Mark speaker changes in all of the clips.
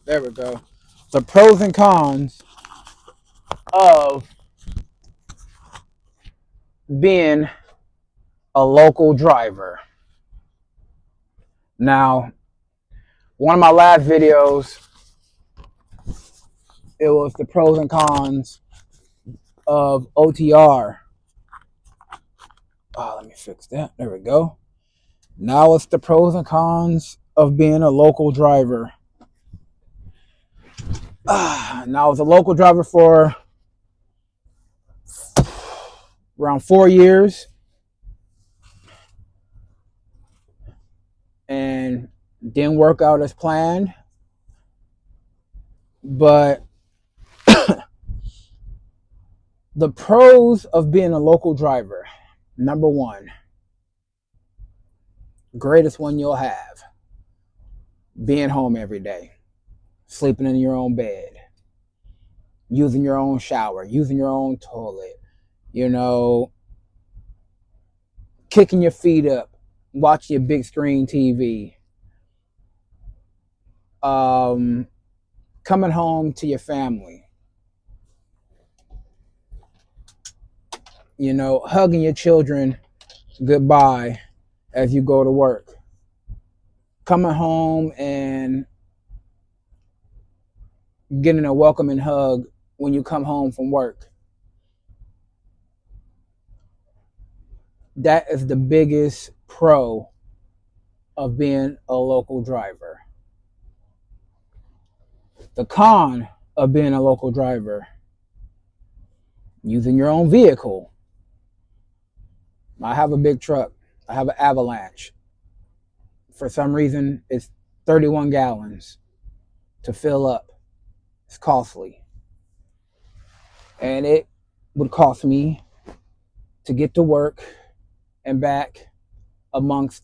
Speaker 1: There we go. The pros and cons of being a local driver. Now, one of my last videos, it was the pros and cons of OTR. Oh, let me fix that. There we go. Now it's the pros and cons of being a local driver. Now I was a local driver for around 4 years, and didn't work out as planned. But the pros of being a local driver, number one, greatest one you'll have, being home every day, sleeping in your own bed, using your own shower, using your own toilet, you know, kicking your feet up, watching your big screen TV, coming home to your family, hugging your children goodbye as you go to work, coming home and getting a welcoming hug when you come home from work. That is the biggest pro of being a local driver. The con of being a local driver, using your own vehicle. I have a big truck. I have an Avalanche. For some reason, it's 31 gallons to fill up. It's costly. And it would cost me to get to work and back, amongst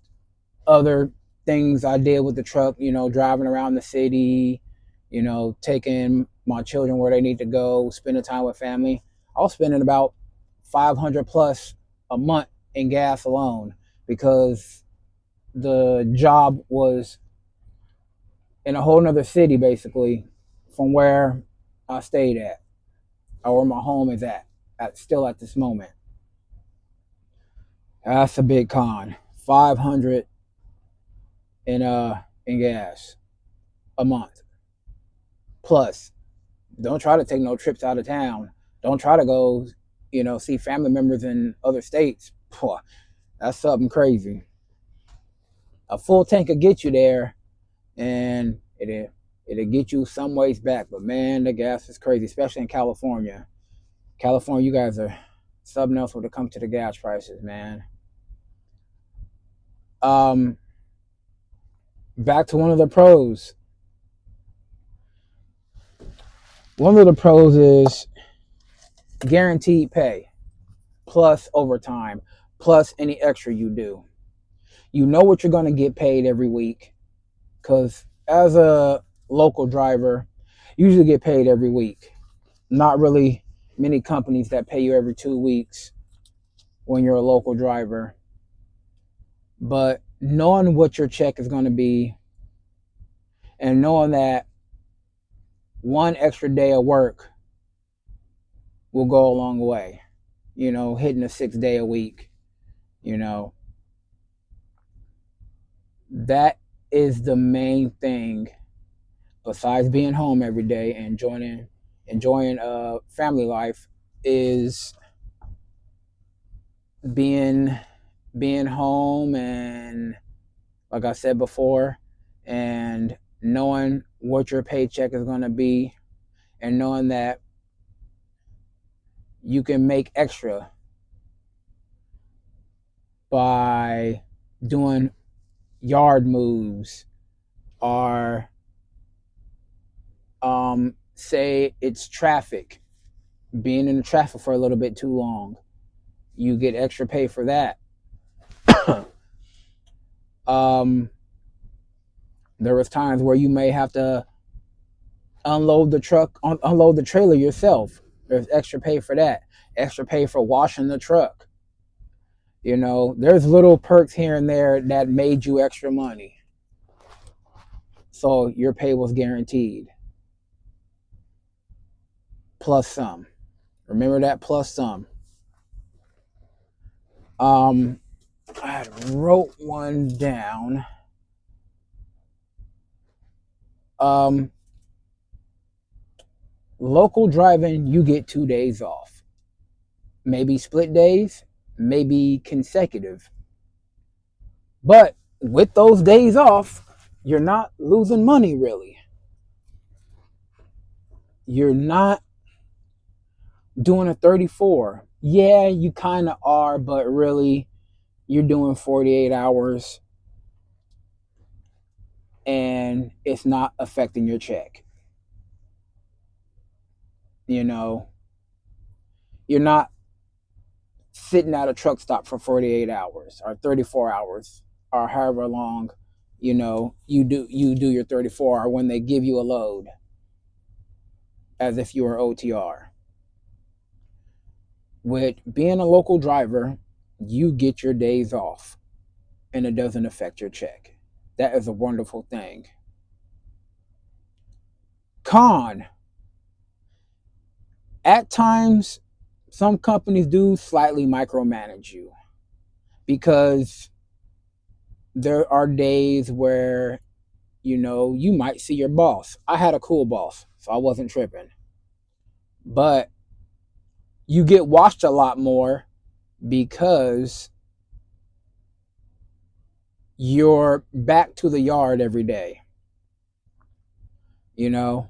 Speaker 1: other things I did with the truck, driving around the city, taking my children where they need to go, spending time with family. I was spending about 500 plus a month in gas alone because the job was in a whole nother city, basically, from where I stayed at, or where my home is still at this moment. That's a big con. 500 in gas a month. Plus, don't try to take no trips out of town. Don't try to go, see family members in other states. That's something crazy. A full tank will get you there, and it'll get you some ways back. But man, the gas is crazy, especially in California. California, you guys are something else when it comes to the gas prices, man. Back to one of the pros. One of the pros is guaranteed pay, plus overtime, plus any extra you do. You know what you're going to get paid every week, because as a local driver, you usually get paid every week. Not really many companies that pay you every 2 weeks when you're a local driver. But knowing what your check is going to be, and knowing that one extra day of work will go a long way, hitting a 6 day a week, that is the main thing, besides being home every day and enjoying family life, is being home, and like I said before, and knowing what your paycheck is going to be, and knowing that you can make extra by doing yard moves, or say it's traffic, being in the traffic for a little bit too long, you get extra pay for that. There was times where you may have to unload the trailer yourself. There's extra pay for that. Extra pay for washing the truck. There's little perks here and there that made you extra money. So your pay was guaranteed plus some. Remember that, plus some. I wrote one down. Um, Local driving, you get 2 days off. Maybe split days, maybe consecutive. But with those days off, you're not losing money really. You're not doing a 34. Yeah, you kind of are, but really, you're doing 48 hours and it's not affecting your check. You know, you're not sitting at a truck stop for 48 hours or 34 hours or however long, you do your 34 or when they give you a load as if you were OTR. With being a local driver, you get your days off and it doesn't affect your check. That is a wonderful thing. Con, at times, some companies do slightly micromanage you because there are days where, you might see your boss. I had a cool boss, so I wasn't tripping. But you get watched a lot more because you're back to the yard every day, you know?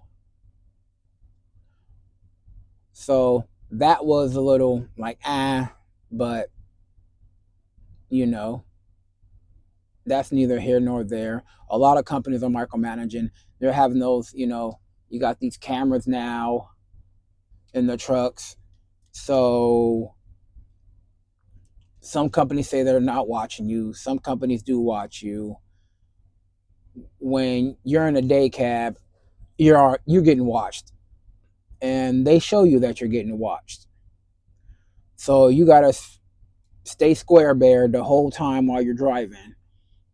Speaker 1: So that was a little like, but, you know, that's neither here nor there. A lot of companies are micromanaging. They're having those, you got these cameras now in the trucks. So some companies say they're not watching you. Some companies do watch you. When you're in a day cab, you're getting watched. And they show you that you're getting watched. So you gotta stay square bear the whole time while you're driving.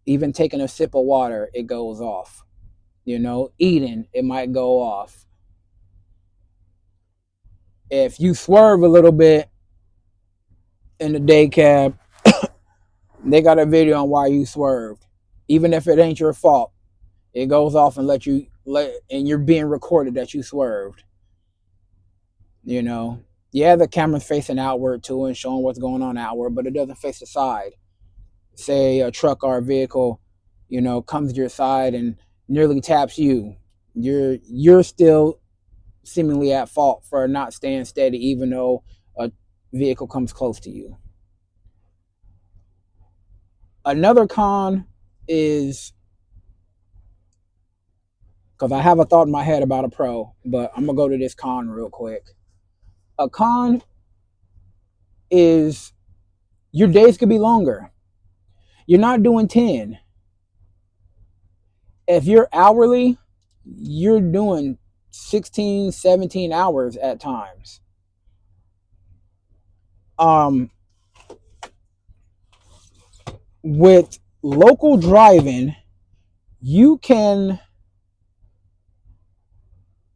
Speaker 1: Even taking a sip of water, it goes off. Eating, it might go off. If you swerve a little bit in the day cab, they got a video on why you swerved. Even if it ain't your fault, it goes off and and you're being recorded that you swerved. Yeah, the camera's facing outward too and showing what's going on outward, but it doesn't face the side. Say a truck or a vehicle, comes to your side and nearly taps you. You're still seemingly at fault for not staying steady, even though a vehicle comes close to you. Another con is, because I have a thought in my head about a pro, but I'm gonna go to this con real quick. A con is your days could be longer. You're not doing 10. If you're hourly, you're doing 16, 17 hours at times. Um, with local driving, you can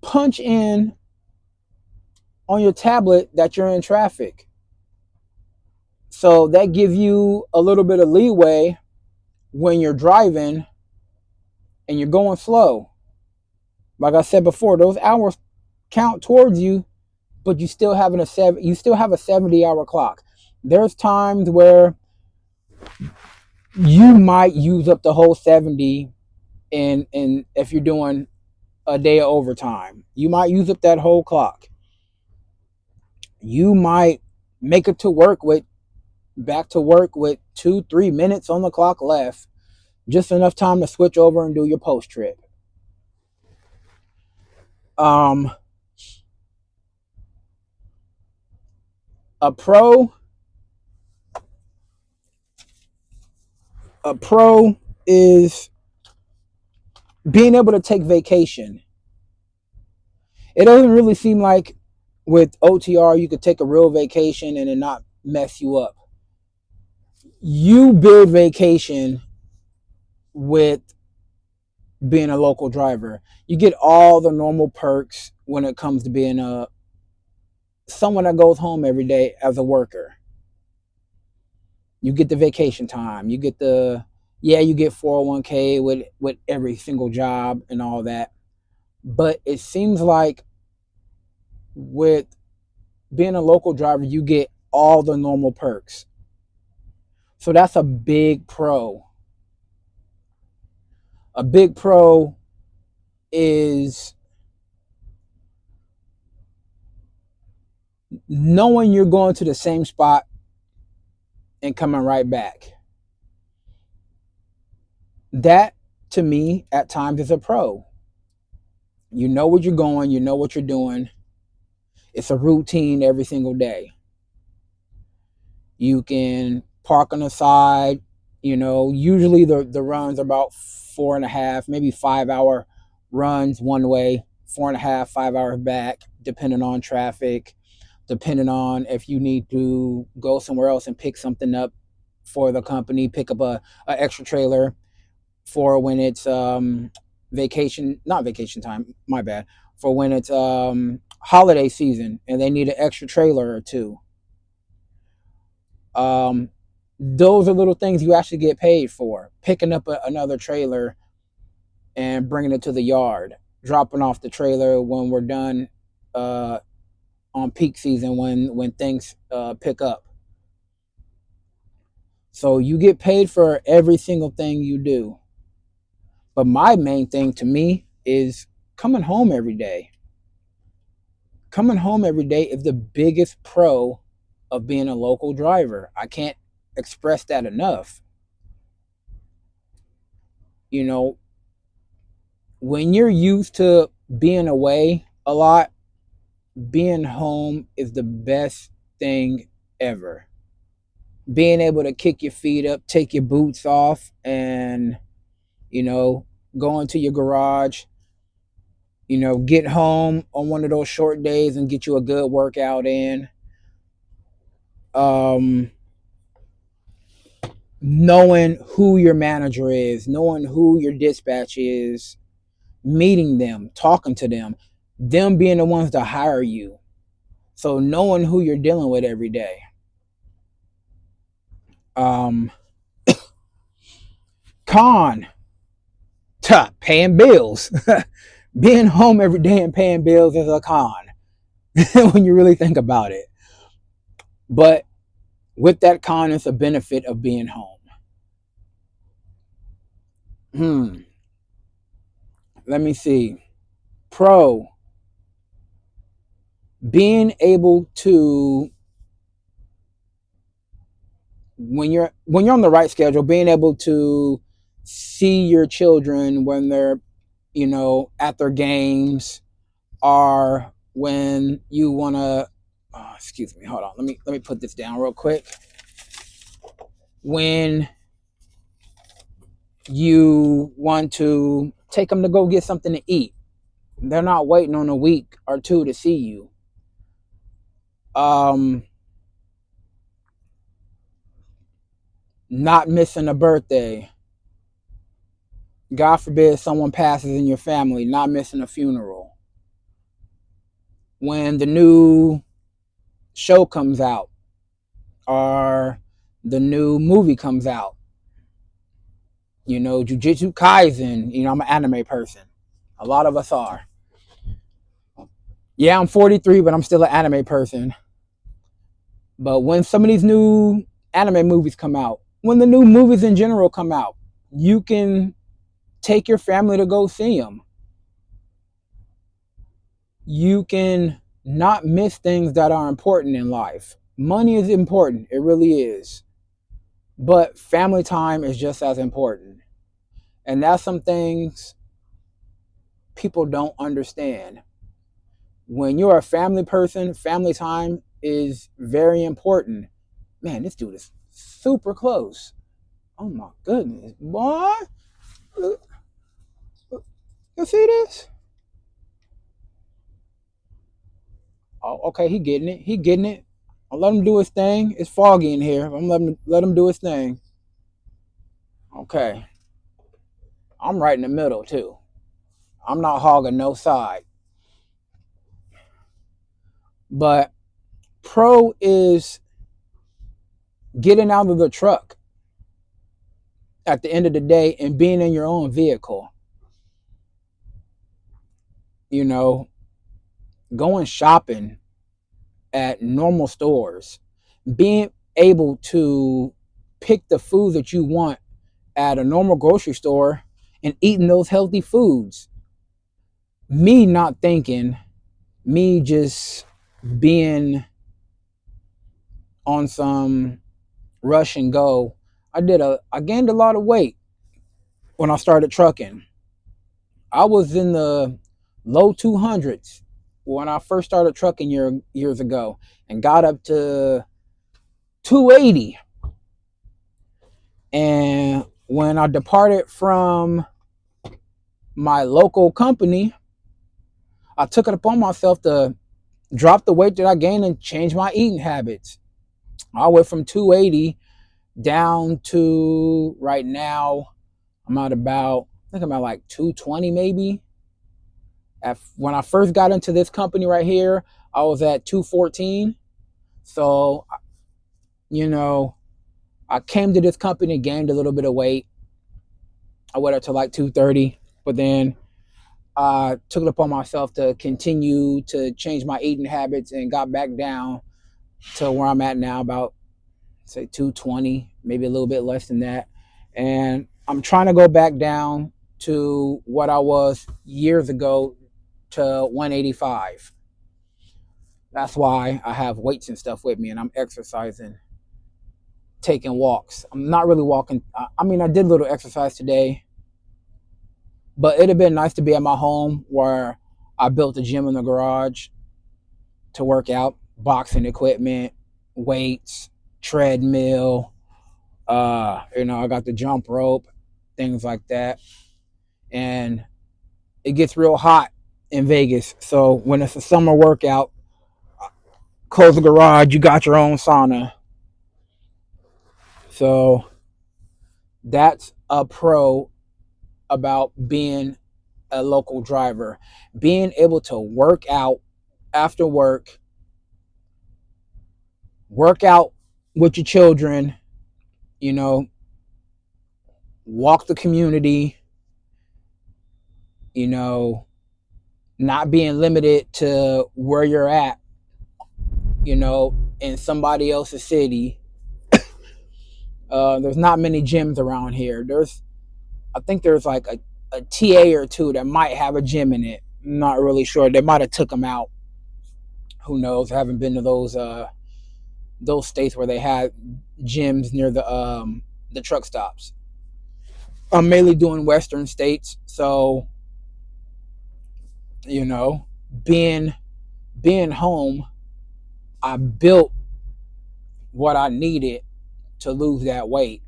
Speaker 1: punch in on your tablet that you're in traffic. So that gives you a little bit of leeway when you're driving and you're going slow. Like I said before, those hours count towards you, but you still have a 70-hour clock. There's times where you might use up the whole 70 and if you're doing a day of overtime, you might use up that whole clock. You might make it back to work with 2-3 minutes on the clock left, just enough time to switch over and do your post trip. A pro is being able to take vacation. It doesn't really seem like with OTR you could take a real vacation and it not mess you up. You build vacation with being a local driver. You get all the normal perks when it comes to being a someone that goes home every day as a worker. You get the vacation time. You get the yeah, you get 401k with every single job and all that. But it seems like with being a local driver, you get all the normal perks. So that's a big pro. A big pro is knowing you're going to the same spot and coming right back. That to me at times is a pro. You know where you're going, you know what you're doing. It's a routine every single day. You can park on the side. Usually the runs are about 4.5, maybe 5 hour runs one way, 4.5, 5 hours back, depending on traffic, depending on if you need to go somewhere else and pick something up for the company, pick up a extra trailer for when it's vacation, not vacation time, my bad, for when it's holiday season and they need an extra trailer or two. Um, those are little things you actually get paid for. Picking up another trailer and bringing it to the yard, dropping off the trailer when we're done uh, on peak season when things pick up. So you get paid for every single thing you do. But my main thing to me is coming home every day. Coming home every day is the biggest pro of being a local driver. I can't express that enough. You know, when you're used to being away a lot, being home is the best thing ever. Being able to kick your feet up, take your boots off, and, you know, go into your garage, get home on one of those short days and get you a good workout in. Um, Knowing who your manager is, knowing who your dispatch is, meeting them, talking to them being the ones to hire you. So knowing who you're dealing with every day. Um, Con, paying bills. Being home every day and paying bills is a con when you really think about it. But with that con, it's a benefit of being home. Hmm. Let me see. Pro, being able to when you're on the right schedule, being able to see your children when they're at their games, or when you want to excuse me, hold on, let me put this down real quick. When you want to take them to go get something to eat, they're not waiting on a week or two to see you. um Not missing a birthday, god forbid someone passes in your family, not missing a funeral. When the new show comes out or the new movie comes out, Jujutsu Kaisen. I'm an anime person. A lot of us are. Yeah, I'm 43, but I'm still an anime person. But when some of these new anime movies come out, when the new movies in general come out, you can take your family to go see them. You can not miss things that are important in life. Money is important, it really is. But family time is just as important. And that's some things people don't understand. When you're a family person, family time is very important. Man, this dude is super close. Oh my goodness, boy! You see this? Oh, okay, he getting it. He getting it. I'll let him do his thing. It's foggy in here. I'm letting let him do his thing. Okay. I'm right in the middle too. I'm not hogging no side. But pro is getting out of the truck at the end of the day and being in your own vehicle. You know, going shopping at normal stores, being able to pick the food that you want at a normal grocery store and eating those healthy foods. Me not thinking, me just being on some rush and go. I gained a lot of weight when I started trucking. I was in the low 200s when I first started trucking years ago and got up to 280. And when I departed from my local company, I took it upon myself to drop the weight that I gained and change my eating habits. I went from 280 down to right now, I think I'm at like 220 maybe. When I first got into this company right here, I was at 214. So, you know, I came to this company, gained a little bit of weight. I went up to like 230, but then I took it upon myself to continue to change my eating habits and got back down to where I'm at now, about say 220, maybe a little bit less than that. And I'm trying to go back down to what I was years ago to 185. That's why I have weights and stuff with me and I'm exercising, taking walks. I'm not really walking. I mean, I did a little exercise today, but it'd have been nice to be at my home where I built a gym in the garage to work out, boxing equipment, weights, treadmill. I got the jump rope, things like that. And it gets real hot in Vegas. So when it's a summer workout, close the garage, you got your own sauna. So that's a pro about being a local driver. Being able to work out after work out with your children, you know, walk the community, you know, not being limited to where you're at, in somebody else's city. There's not many gyms around here. I think there's like a TA or two that might have a gym in it. I'm not really sure. They might have took them out. Who knows? I haven't been to those states where they had gyms near the truck stops. I'm mainly doing Western states, so you know, being being home, I built what I needed to lose that weight,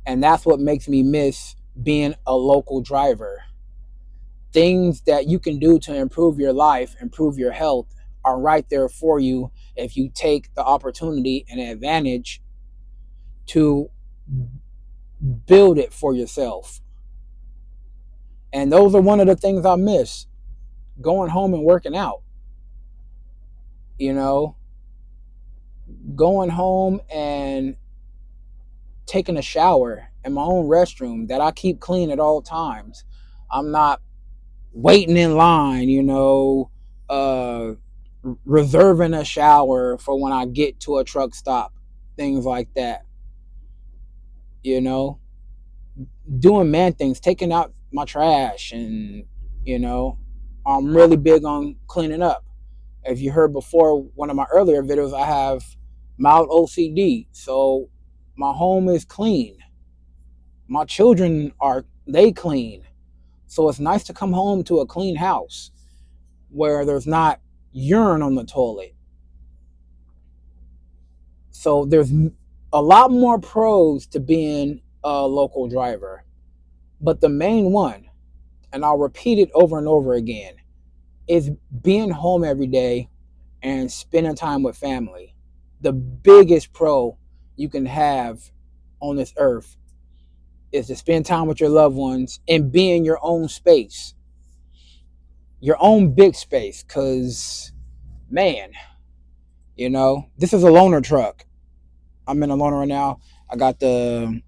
Speaker 1: and that's what makes me miss being a local driver. Things that you can do to improve your life, improve your health, are right there for you if you take the opportunity and advantage to build it for yourself. And those are one of the things I miss, going home and working out. You know, going home and taking a shower in my own restroom that I keep clean at all times. I'm not waiting in line, reserving a shower for when I get to a truck stop, things like that. You know, doing man things, taking out my trash, and you know, I'm really big on cleaning up. If you heard before one of my earlier videos, I have mild OCD, so my home is clean. My children they clean, so it's nice to come home to a clean house where there's not urine on the toilet. So there's a lot more pros to being a local driver. But the main one, and I'll repeat it over and over again, is being home every day and spending time with family. The biggest pro you can have on this earth is to spend time with your loved ones and be in your own space, your own big space. Because, man, this is a loaner truck. I'm in a loaner right now. I got the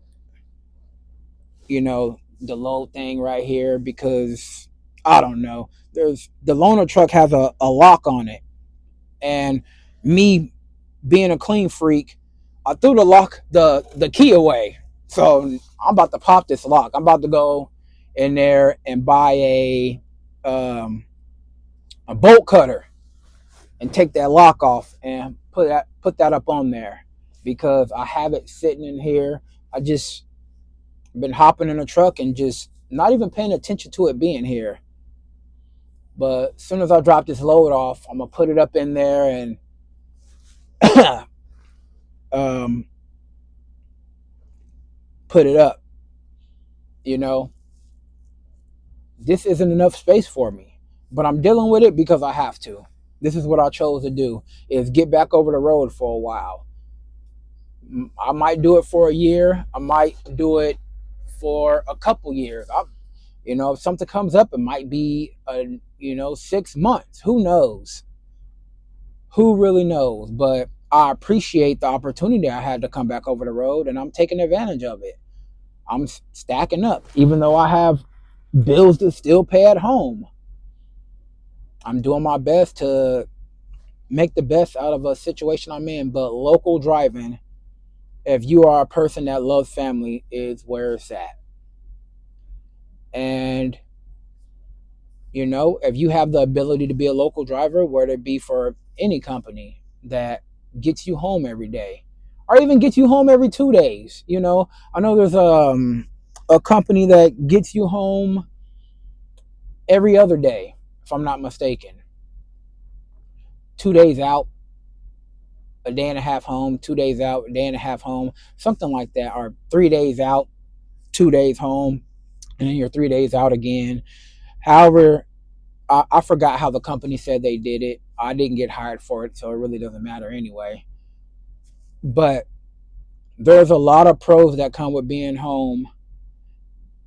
Speaker 1: low thing right here because I don't know. There's the loaner truck has a lock on it, and me being a clean freak, I threw the key away. So I'm about to pop this lock. I'm about to go in there and buy um, a bolt cutter and take that lock off and put that up on there because I have it sitting in here. I just been hopping in a truck and just not even paying attention to it being here. But as soon as I drop this load off, I'm gonna put it up in there and um, put it up. You know, this isn't enough space for me, but I'm dealing with it because I have to. This is what I chose to do: is get back over the road for a while. I might do it for a year. I might do it for a couple years. If something comes up, it might be 6 months. Who knows? Who really knows? But I appreciate the opportunity I had to come back over the road, and I'm taking advantage of it. I'm stacking up, even though I have bills to still pay at home. I'm doing my best to make the best out of a situation I'm in. But local driving, if you are a person that loves family, is where it's at. And if you have the ability to be a local driver, whether it be for any company that gets you home every day, or even gets you home every 2 days, I know there's a company that gets you home every other day, if I'm not mistaken. 2 days out, a day and a half home, 2 days out, a day and a half home, something like that, or 3 days out, 2 days home, and then you're 3 days out again. However, I forgot how the company said they did it. I didn't get hired for it, so it really doesn't matter anyway. But there's a lot of pros that come with being home,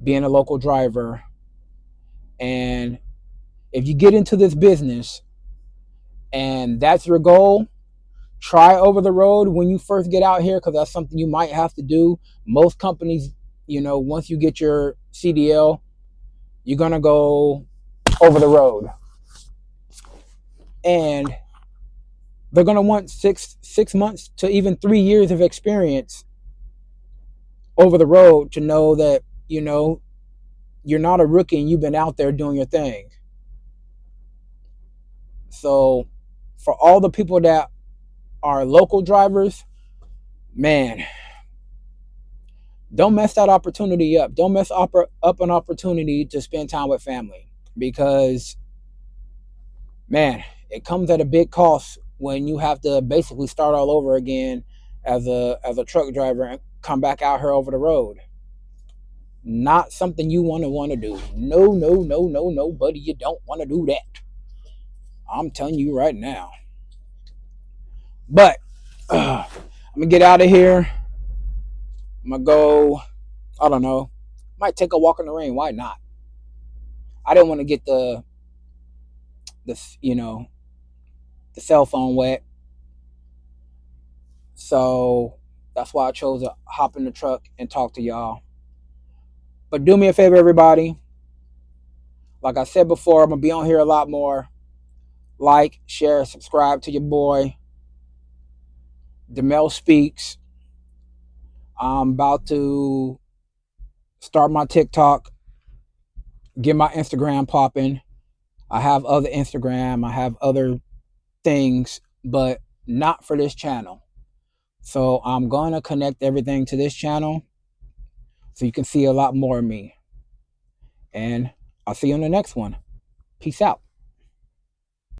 Speaker 1: being a local driver. And if you get into this business and that's your goal, try over the road when you first get out here because that's something you might have to do. Most companies, once you get your CDL, you're going to go over the road. And they're going to want six months to even 3 years of experience over the road to know that, you're not a rookie and you've been out there doing your thing. So for all the people that are local drivers, man, don't mess that opportunity up. Don't mess up an opportunity to spend time with family because, man, it comes at a big cost when you have to basically start all over again as a truck driver and come back out here over the road. Not something you want to do. No, no, no, no, no, buddy. You don't want to do that. I'm telling you right now. But I'm gonna get out of here. I'm gonna go. I don't know. Might take a walk in the rain. Why not? I didn't want to get the the cell phone wet, so that's why I chose to hop in the truck and talk to y'all. But do me a favor, everybody. Like I said before, I'm gonna be on here a lot more. Like, share, subscribe to your boy. Demel Speaks. I'm about to start my TikTok, get my Instagram popping. I have other Instagram, I have other things, but not for this channel. So I'm going to connect everything to this channel so you can see a lot more of me. And I'll see you on the next one. Peace out.